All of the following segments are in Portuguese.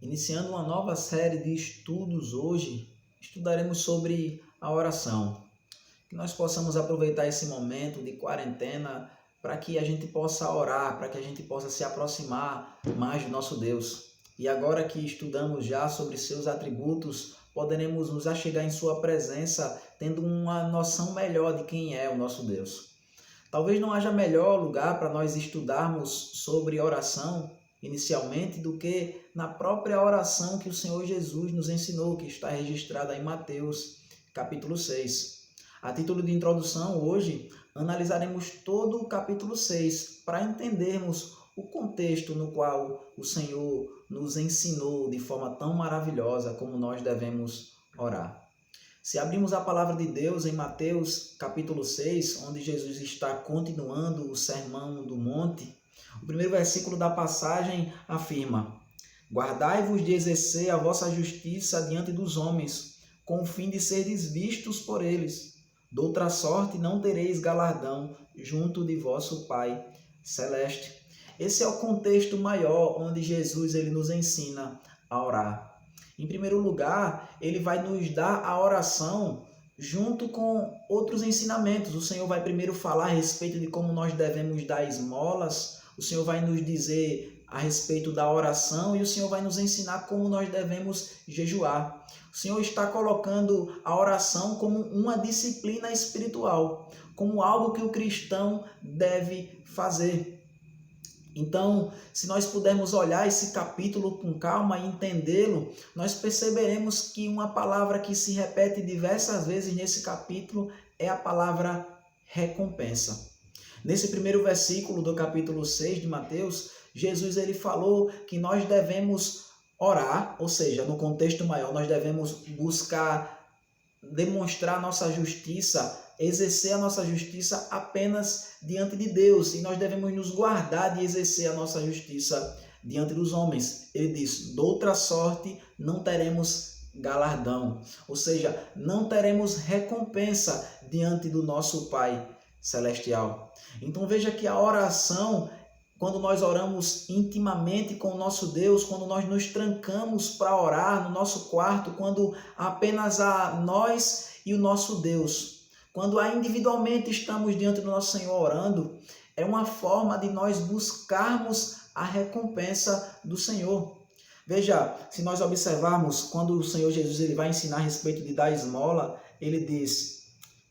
Iniciando uma nova série de estudos hoje, estudaremos sobre a oração. Que nós possamos aproveitar esse momento de quarentena para que a gente possa orar, para que a gente possa se aproximar mais do nosso Deus. E agora que estudamos já sobre seus atributos, poderemos nos achegar em sua presença, tendo uma noção melhor de quem é o nosso Deus. Talvez não haja melhor lugar para nós estudarmos sobre oração inicialmente do que na própria oração que o Senhor Jesus nos ensinou, que está registrada em Mateus, capítulo 6. A título de introdução, hoje analisaremos todo o capítulo 6 para entendermos o contexto no qual o Senhor nos ensinou de forma tão maravilhosa como nós devemos orar. Se abrimos a palavra de Deus em Mateus capítulo 6, onde Jesus está continuando o sermão do monte, o primeiro versículo da passagem afirma: Guardai-vos de exercer a vossa justiça diante dos homens, com o fim de serdes vistos por eles. Doutra sorte não tereis galardão junto de vosso Pai celeste. Esse é o contexto maior onde Jesus ele nos ensina a orar. Em primeiro lugar, ele vai nos dar a oração junto com outros ensinamentos. O Senhor vai primeiro falar a respeito de como nós devemos dar esmolas, o Senhor vai nos dizer a respeito da oração e o Senhor vai nos ensinar como nós devemos jejuar. O Senhor está colocando a oração como uma disciplina espiritual, como algo que o cristão deve fazer. Então, se nós pudermos olhar esse capítulo com calma e entendê-lo, nós perceberemos que uma palavra que se repete diversas vezes nesse capítulo é a palavra recompensa. Nesse primeiro versículo do capítulo 6 de Mateus, Jesus ele falou que nós devemos orar, ou seja, no contexto maior, nós devemos buscar demonstrar nossa justiça, exercer a nossa justiça apenas diante de Deus, e nós devemos nos guardar de exercer a nossa justiça diante dos homens. Ele diz: doutra sorte não teremos galardão, ou seja, não teremos recompensa diante do nosso Pai celestial. Então veja que a oração, quando nós oramos intimamente com o nosso Deus, quando nós nos trancamos para orar no nosso quarto, quando apenas há nós e o nosso Deus, quando individualmente estamos diante do nosso Senhor orando, é uma forma de nós buscarmos a recompensa do Senhor. Veja, se nós observarmos, quando o Senhor Jesus ele vai ensinar a respeito de dar esmola, ele diz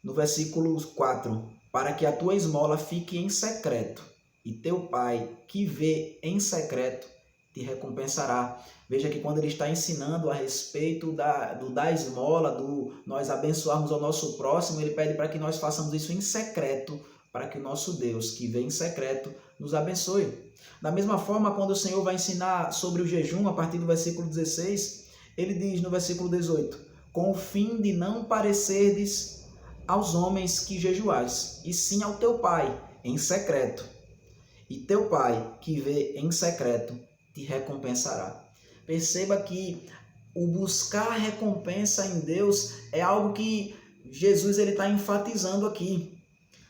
no versículo 4, para que a tua esmola fique em secreto, e teu Pai, que vê em secreto, te recompensará. Veja que quando ele está ensinando a respeito da esmola, do nós abençoarmos ao nosso próximo, ele pede para que nós façamos isso em secreto, para que o nosso Deus, que vê em secreto, nos abençoe. Da mesma forma, quando o Senhor vai ensinar sobre o jejum, a partir do versículo 16, ele diz no versículo 18, com o fim de não parecerdes aos homens que jejuais, e sim ao teu Pai, em secreto. E teu Pai, que vê em secreto, te recompensará. Perceba que o buscar recompensa em Deus é algo que Jesus está enfatizando aqui.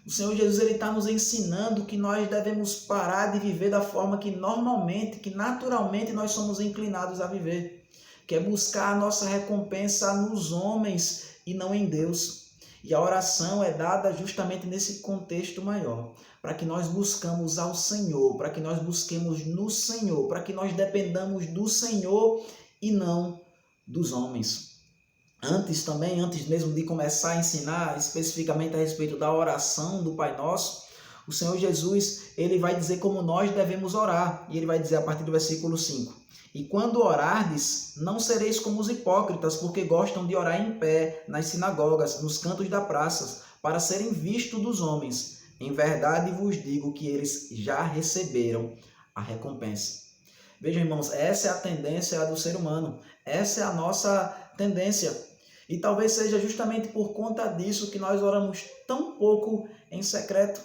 O Senhor Jesus está nos ensinando que nós devemos parar de viver da forma que normalmente, que naturalmente nós somos inclinados a viver, que é buscar a nossa recompensa nos homens e não em Deus. E a oração é dada justamente nesse contexto maior, para que nós buscamos ao Senhor, para que nós busquemos no Senhor, para que nós dependamos do Senhor e não dos homens. Antes mesmo de começar a ensinar especificamente a respeito da oração do Pai Nosso, o Senhor Jesus ele vai dizer como nós devemos orar, e ele vai dizer a partir do versículo 5. E quando orardes, não sereis como os hipócritas, porque gostam de orar em pé, nas sinagogas, nos cantos da praça, para serem vistos dos homens. Em verdade vos digo que eles já receberam a recompensa. Vejam, irmãos, essa é a tendência do ser humano. Essa é a nossa tendência. E talvez seja justamente por conta disso que nós oramos tão pouco em secreto,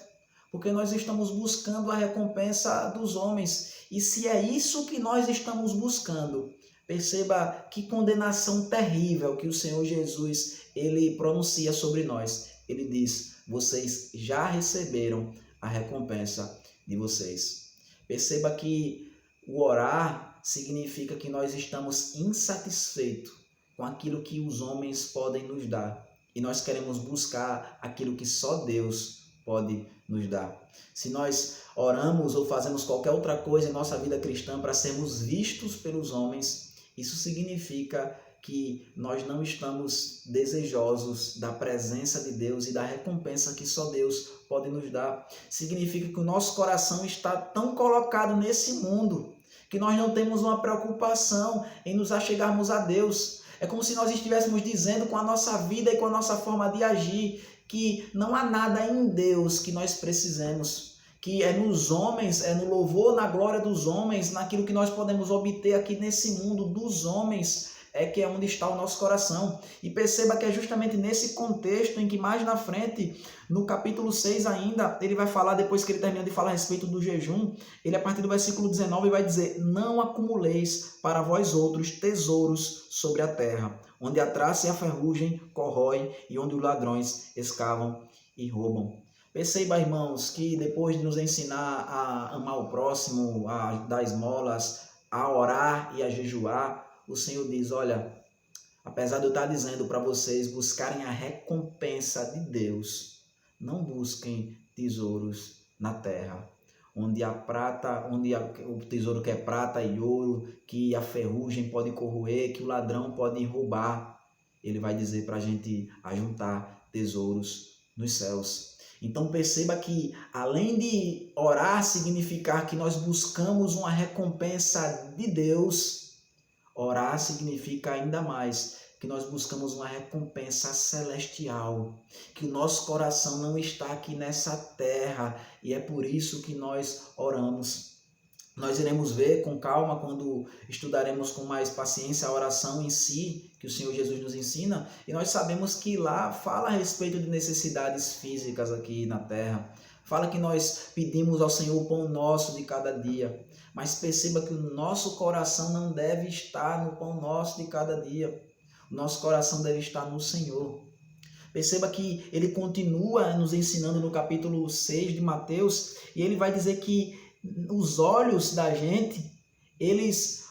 porque nós estamos buscando a recompensa dos homens. E se é isso que nós estamos buscando, perceba que condenação terrível que o Senhor Jesus ele pronuncia sobre nós. Ele diz: vocês já receberam a recompensa de vocês. Perceba que o orar significa que nós estamos insatisfeitos com aquilo que os homens podem nos dar. E nós queremos buscar aquilo que só Deus pode nos dar. Se nós oramos ou fazemos qualquer outra coisa em nossa vida cristã para sermos vistos pelos homens, isso significa que nós não estamos desejosos da presença de Deus e da recompensa que só Deus pode nos dar. Significa que o nosso coração está tão colocado nesse mundo que nós não temos uma preocupação em nos achegarmos a Deus. É como se nós estivéssemos dizendo com a nossa vida e com a nossa forma de agir que não há nada em Deus que nós precisemos, que é nos homens, é no louvor, na glória dos homens, naquilo que nós podemos obter aqui nesse mundo dos homens, é que é onde está o nosso coração. E perceba que é justamente nesse contexto em que mais na frente, no capítulo 6 ainda, ele vai falar, depois que ele termina de falar a respeito do jejum, ele a partir do versículo 19 vai dizer: não acumuleis para vós outros tesouros sobre a terra, onde a traça e a ferrugem corroem e onde os ladrões escavam e roubam. Perceba, irmãos, que depois de nos ensinar a amar o próximo, a dar esmolas, a orar e a jejuar, o Senhor diz: olha, apesar de eu estar dizendo para vocês buscarem a recompensa de Deus, não busquem tesouros na terra, onde a prata, o tesouro que é prata e ouro, que a ferrugem pode corroer, que o ladrão pode roubar. Ele vai dizer para a gente ajuntar tesouros nos céus. Então perceba que além de orar significar que nós buscamos uma recompensa de Deus, orar significa ainda mais que nós buscamos uma recompensa celestial, que o nosso coração não está aqui nessa terra e é por isso que nós oramos. Nós iremos ver com calma quando estudaremos com mais paciência a oração em si, que o Senhor Jesus nos ensina, e nós sabemos que lá fala a respeito de necessidades físicas aqui na terra. Fala que nós pedimos ao Senhor o pão nosso de cada dia, mas perceba que o nosso coração não deve estar no pão nosso de cada dia. O nosso coração deve estar no Senhor. Perceba que ele continua nos ensinando no capítulo 6 de Mateus, e ele vai dizer que os olhos da gente,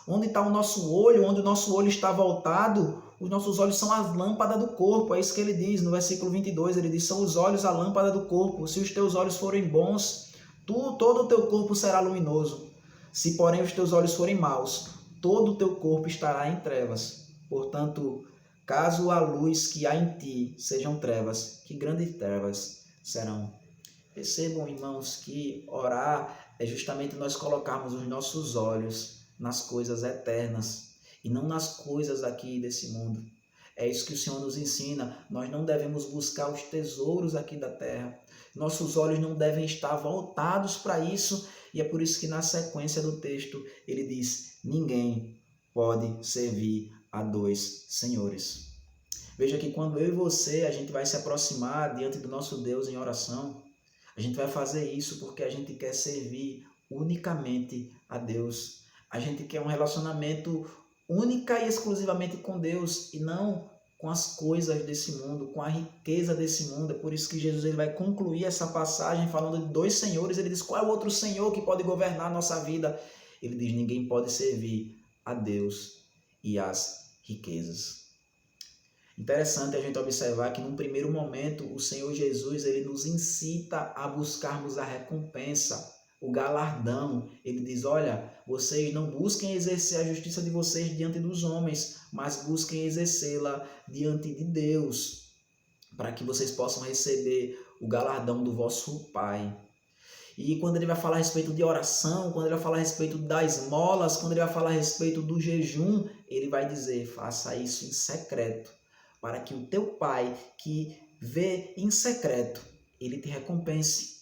onde está o nosso olho, onde o nosso olho está voltado, os nossos olhos são as lâmpadas do corpo. É isso que ele diz no versículo 22, ele diz: são os olhos a lâmpada do corpo. Se os teus olhos forem bons, todo o teu corpo será luminoso. Se porém os teus olhos forem maus, todo o teu corpo estará em trevas. Portanto, caso a luz que há em ti sejam trevas, que grandes trevas serão. Percebam, irmãos, que orar é justamente nós colocarmos os nossos olhos nas coisas eternas e não nas coisas aqui desse mundo. É isso que o Senhor nos ensina. Nós não devemos buscar os tesouros aqui da terra. Nossos olhos não devem estar voltados para isso. E é por isso que na sequência do texto ele diz: ninguém pode servir a dois senhores. Veja que quando eu e você, a gente vai se aproximar diante do nosso Deus em oração, a gente vai fazer isso porque a gente quer servir unicamente a Deus. A gente quer um relacionamento única e exclusivamente com Deus e não com as coisas desse mundo, com a riqueza desse mundo. É por isso que Jesus ele vai concluir essa passagem falando de dois senhores. Ele diz: qual é o outro senhor que pode governar a nossa vida? Ele diz: ninguém pode servir a Deus e às riquezas. Interessante a gente observar que num primeiro momento o Senhor Jesus ele nos incita a buscarmos a recompensa, o galardão. Ele diz: olha, vocês não busquem exercer a justiça de vocês diante dos homens, mas busquem exercê-la diante de Deus, para que vocês possam receber o galardão do vosso Pai. E quando ele vai falar a respeito de oração, quando ele vai falar a respeito das esmolas, quando ele vai falar a respeito do jejum, ele vai dizer: faça isso em secreto, para que o teu Pai, que vê em secreto, ele te recompense.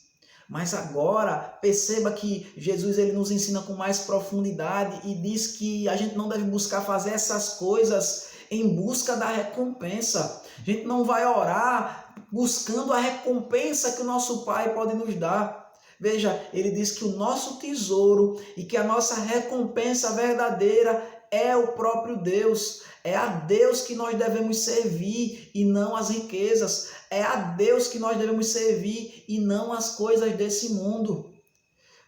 Mas agora, perceba que Jesus ele nos ensina com mais profundidade e diz que a gente não deve buscar fazer essas coisas em busca da recompensa. A gente não vai orar buscando a recompensa que o nosso Pai pode nos dar. Veja, ele diz que o nosso tesouro e que a nossa recompensa verdadeira é o próprio Deus. É a Deus que nós devemos servir e não as riquezas. É a Deus que nós devemos servir e não as coisas desse mundo.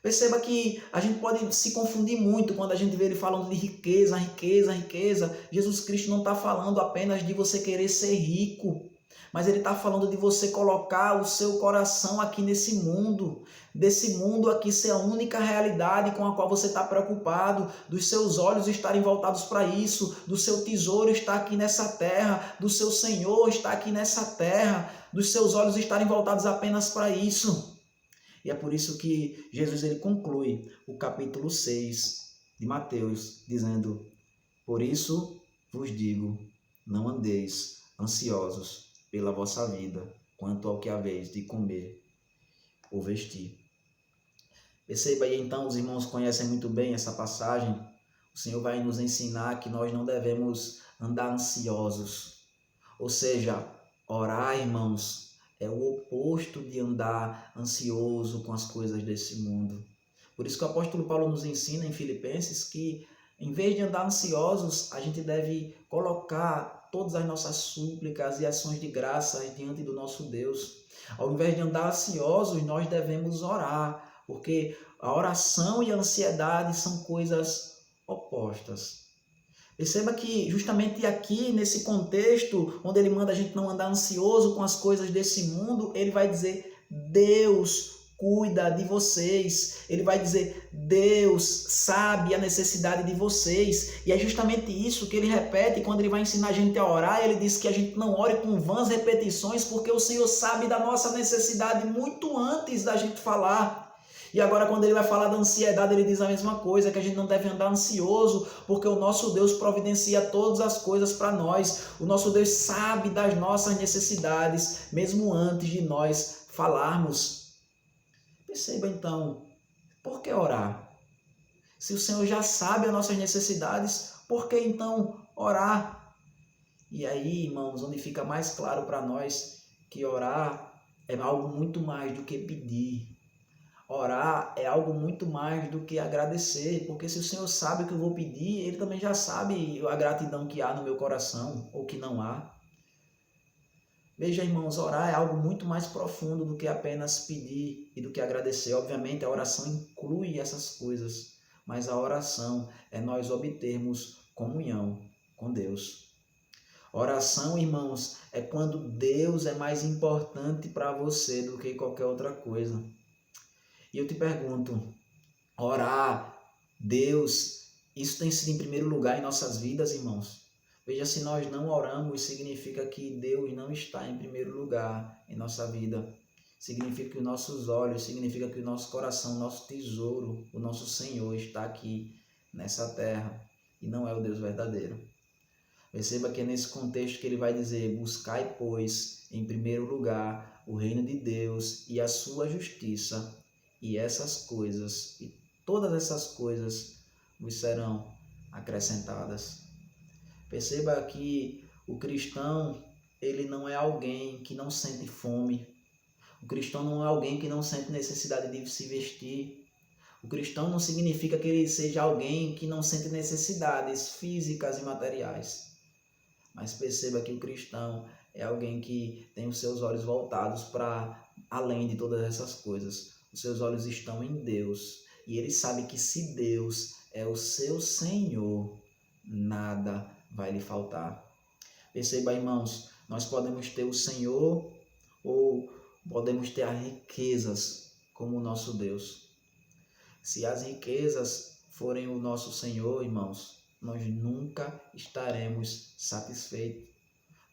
Perceba que a gente pode se confundir muito quando a gente vê ele falando de riqueza, riqueza, riqueza. Jesus Cristo não está falando apenas de você querer ser rico, mas ele está falando de você colocar o seu coração aqui nesse mundo, desse mundo aqui ser a única realidade com a qual você está preocupado, dos seus olhos estarem voltados para isso, do seu tesouro estar aqui nessa terra, do seu Senhor estar aqui nessa terra, dos seus olhos estarem voltados apenas para isso. E é por isso que Jesus ele conclui o capítulo 6 de Mateus, dizendo: por isso vos digo, não andeis ansiosos pela vossa vida, quanto ao que haveis de comer ou vestir. Perceba aí então, os irmãos conhecem muito bem essa passagem. O Senhor vai nos ensinar que nós não devemos andar ansiosos. Ou seja, orar, irmãos, é o oposto de andar ansioso com as coisas desse mundo. Por isso que o apóstolo Paulo nos ensina em Filipenses que, em vez de andar ansiosos, a gente deve colocar todas as nossas súplicas e ações de graça diante do nosso Deus. Ao invés de andar ansiosos, nós devemos orar, porque a oração e a ansiedade são coisas opostas. Perceba que justamente aqui, nesse contexto, onde ele manda a gente não andar ansioso com as coisas desse mundo, ele vai dizer: Deus cuida de vocês. Ele vai dizer: Deus sabe a necessidade de vocês. E é justamente isso que ele repete quando ele vai ensinar a gente a orar. Ele diz que a gente não ore com vãs repetições, porque o Senhor sabe da nossa necessidade muito antes da gente falar. E agora, quando ele vai falar da ansiedade, ele diz a mesma coisa, que a gente não deve andar ansioso, porque o nosso Deus providencia todas as coisas para nós. O nosso Deus sabe das nossas necessidades, mesmo antes de nós falarmos. Perceba então, por que orar? Se o Senhor já sabe as nossas necessidades, por que então orar? E aí, irmãos, onde fica mais claro para nós que orar é algo muito mais do que pedir. Orar é algo muito mais do que agradecer, porque se o Senhor sabe o que eu vou pedir, Ele também já sabe a gratidão que há no meu coração ou que não há. Veja, irmãos, orar é algo muito mais profundo do que apenas pedir e do que agradecer. Obviamente, a oração inclui essas coisas, mas a oração é nós obtermos comunhão com Deus. Oração, irmãos, é quando Deus é mais importante para você do que qualquer outra coisa. E eu te pergunto, orar, Deus, isso tem sido em primeiro lugar em nossas vidas, irmãos? Veja, se nós não oramos, significa que Deus não está em primeiro lugar em nossa vida. Significa que os nossos olhos, significa que o nosso coração, o nosso tesouro, o nosso Senhor está aqui nessa terra e não é o Deus verdadeiro. Perceba que é nesse contexto que ele vai dizer: buscai, pois, em primeiro lugar o reino de Deus e a sua justiça, e essas coisas, e todas essas coisas vos serão acrescentadas. Perceba que o cristão, ele não é alguém que não sente fome. O cristão não é alguém que não sente necessidade de se vestir. O cristão não significa que ele seja alguém que não sente necessidades físicas e materiais. Mas perceba que o cristão é alguém que tem os seus olhos voltados para além de todas essas coisas. Os seus olhos estão em Deus. E ele sabe que se Deus é o seu Senhor, nada vai lhe faltar. Perceba, irmãos, nós podemos ter o Senhor ou podemos ter as riquezas como o nosso Deus. Se as riquezas forem o nosso Senhor, irmãos, nós nunca estaremos satisfeitos.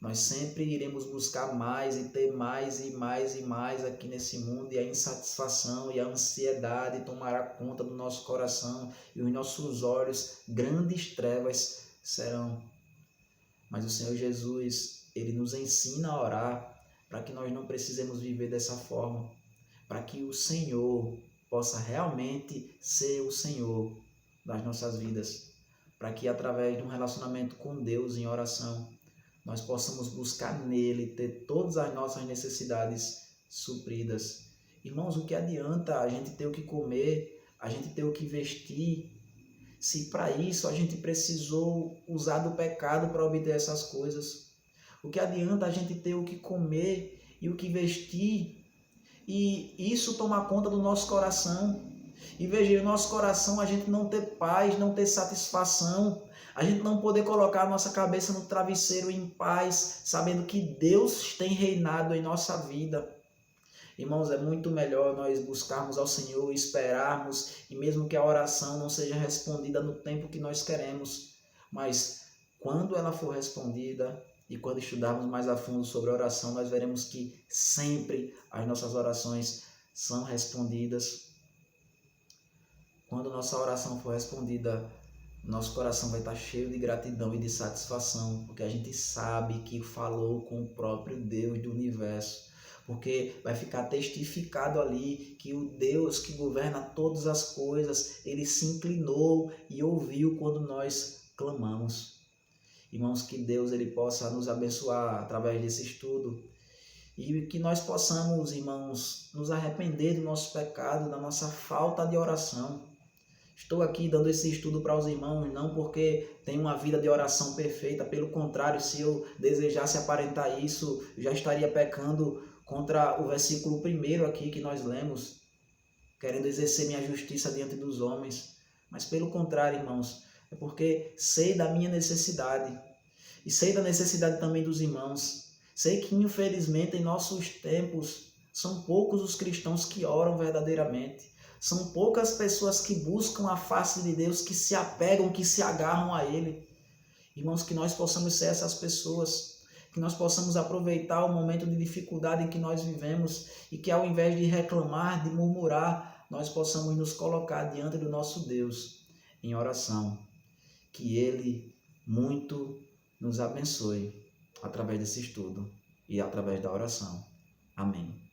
Nós sempre iremos buscar mais e ter mais e mais e mais aqui nesse mundo, e a insatisfação e a ansiedade tomará conta do nosso coração e os nossos olhos, grandes trevas serão. Mas o Senhor Jesus, Ele nos ensina a orar para que nós não precisemos viver dessa forma, para que o Senhor possa realmente ser o Senhor das nossas vidas, para que através de um relacionamento com Deus em oração, nós possamos buscar nele ter todas as nossas necessidades supridas. Irmãos, o que adianta a gente ter o que comer, a gente ter o que vestir, se para isso a gente precisou usar do pecado para obter essas coisas? O que adianta a gente ter o que comer e o que vestir e isso tomar conta do nosso coração? E veja, no nosso coração a gente não ter paz, não ter satisfação, a gente não poder colocar a nossa cabeça no travesseiro em paz, sabendo que Deus tem reinado em nossa vida. Irmãos, é muito melhor nós buscarmos ao Senhor, esperarmos, e mesmo que a oração não seja respondida no tempo que nós queremos, mas quando ela for respondida, e quando estudarmos mais a fundo sobre a oração, nós veremos que sempre as nossas orações são respondidas. Quando nossa oração for respondida, nosso coração vai estar cheio de gratidão e de satisfação, porque a gente sabe que falou com o próprio Deus do universo. Porque vai ficar testificado ali que o Deus que governa todas as coisas, ele se inclinou e ouviu quando nós clamamos. Irmãos, que Deus ele possa nos abençoar através desse estudo e que nós possamos, irmãos, nos arrepender do nosso pecado, da nossa falta de oração. Estou aqui dando esse estudo para os irmãos, não porque tenho uma vida de oração perfeita, pelo contrário, se eu desejasse aparentar isso, já estaria pecando contra o versículo 1 aqui que nós lemos, querendo exercer minha justiça diante dos homens. Mas pelo contrário, irmãos, é porque sei da minha necessidade e sei da necessidade também dos irmãos. Sei que, infelizmente, em nossos tempos, são poucos os cristãos que oram verdadeiramente. São poucas pessoas que buscam a face de Deus, que se apegam, que se agarram a Ele. Irmãos, que nós possamos ser essas pessoas, que nós possamos aproveitar o momento de dificuldade em que nós vivemos e que ao invés de reclamar, de murmurar, nós possamos nos colocar diante do nosso Deus em oração. Que Ele muito nos abençoe através desse estudo e através da oração. Amém.